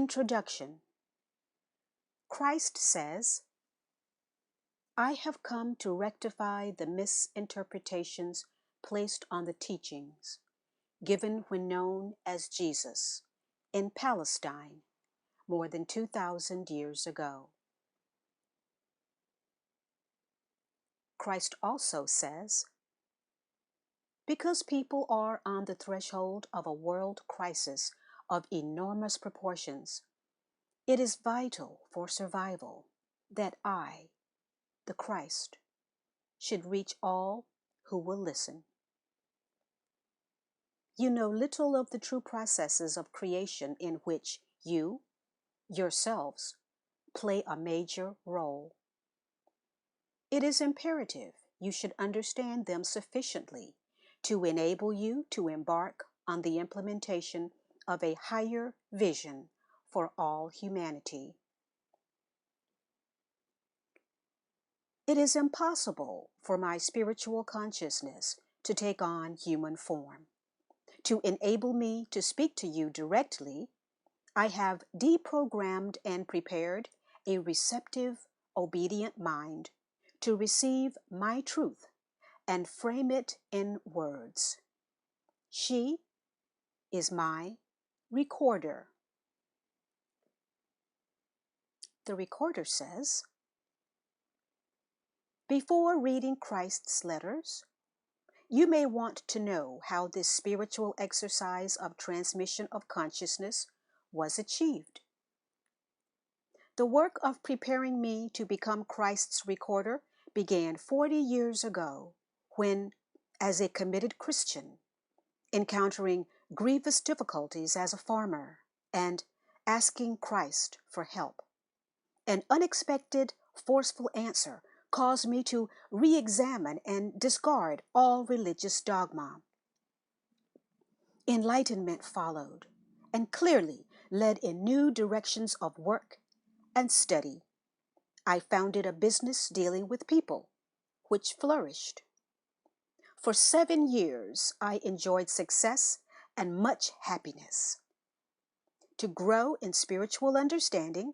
Introduction. Christ says, I have come to rectify the misinterpretations placed on the teachings given when known as Jesus in Palestine more than 2,000 years ago. Christ also says, because people are on the threshold of a world crisis of enormous proportions, it is vital for survival that I, the Christ, should reach all who will listen. You know little of the true processes of creation in which you, yourselves, play a major role. It is imperative you should understand them sufficiently to enable you to embark on the implementation of a higher vision for all humanity. It is impossible for my spiritual consciousness to take on human form. To enable me to speak to you directly, I have deprogrammed and prepared a receptive, obedient mind to receive my truth and frame it in words. She is my recorder. The recorder says, before reading Christ's letters, you may want to know how this spiritual exercise of transmission of consciousness was achieved. The work of preparing me to become Christ's recorder began 40 years ago when, as a committed Christian, encountering grievous difficulties as a farmer and asking Christ for help, an unexpected, forceful answer caused me to re-examine and discard all religious dogma. Enlightenment followed and clearly led in new directions of work and study. I founded a business dealing with people, which flourished. For 7 years, I enjoyed success and much happiness. To grow in spiritual understanding,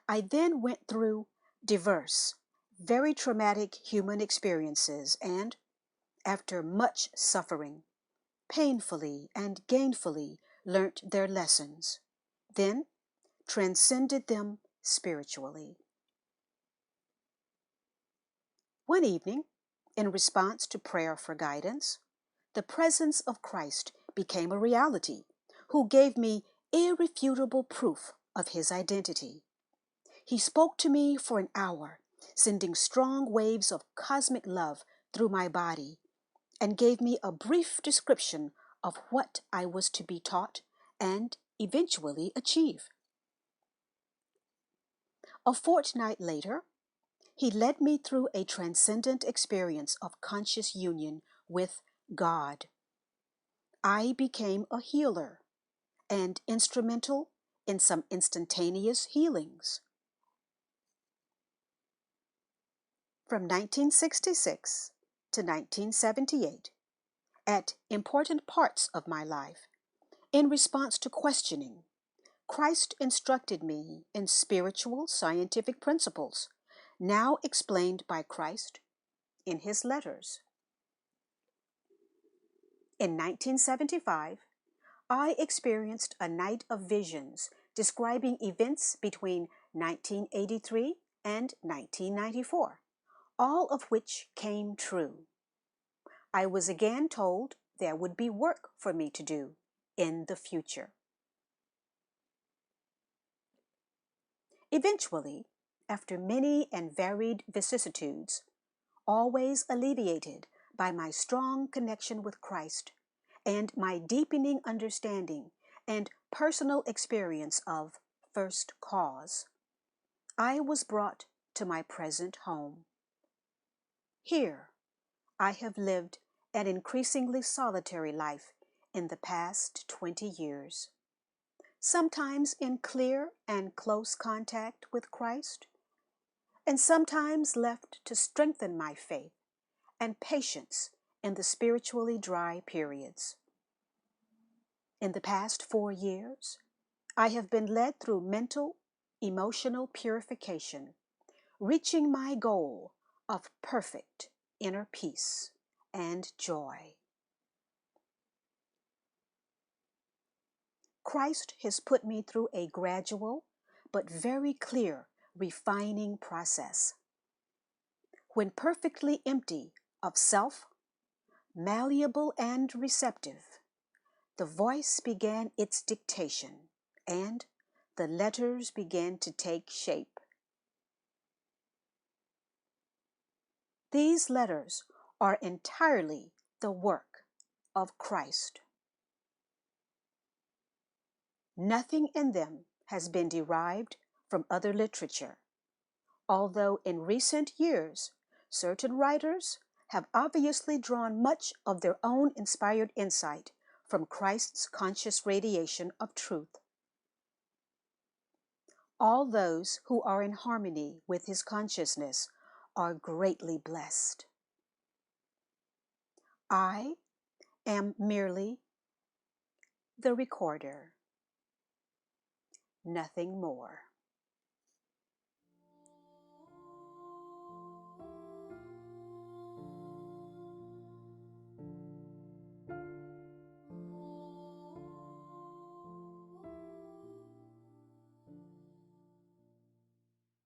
I then went through diverse, very traumatic human experiences and, after much suffering, painfully and gainfully learnt their lessons, then transcended them spiritually. One evening, in response to prayer for guidance, the presence of Christ became a reality, who gave me irrefutable proof of his identity. He spoke to me for an hour, sending strong waves of cosmic love through my body, and gave me a brief description of what I was to be taught and eventually achieve. A fortnight later, he led me through a transcendent experience of conscious union with God. I became a healer and instrumental in some instantaneous healings. From 1966 to 1978, at important parts of my life, in response to questioning, Christ instructed me in spiritual scientific principles, now explained by Christ in his letters. In 1975, I experienced a night of visions describing events between 1983 and 1994, all of which came true. I was again told there would be work for me to do in the future. Eventually, after many and varied vicissitudes, always alleviated by my strong connection with Christ and my deepening understanding and personal experience of first cause, I was brought to my present home. Here, I have lived an increasingly solitary life in the past 20 years, sometimes in clear and close contact with Christ, and sometimes left to strengthen my faith and patience in the spiritually dry periods. In the past 4 years, I have been led through mental, emotional purification, reaching my goal of perfect inner peace and joy. Christ has put me through a gradual but very clear refining process. When perfectly empty of self, malleable and receptive, the voice began its dictation, and the letters began to take shape. These letters are entirely the work of Christ. Nothing in them has been derived from other literature, although in recent years, certain writers have obviously drawn much of their own inspired insight from Christ's conscious radiation of truth. All those who are in harmony with his consciousness are greatly blessed. I am merely the recorder, nothing more.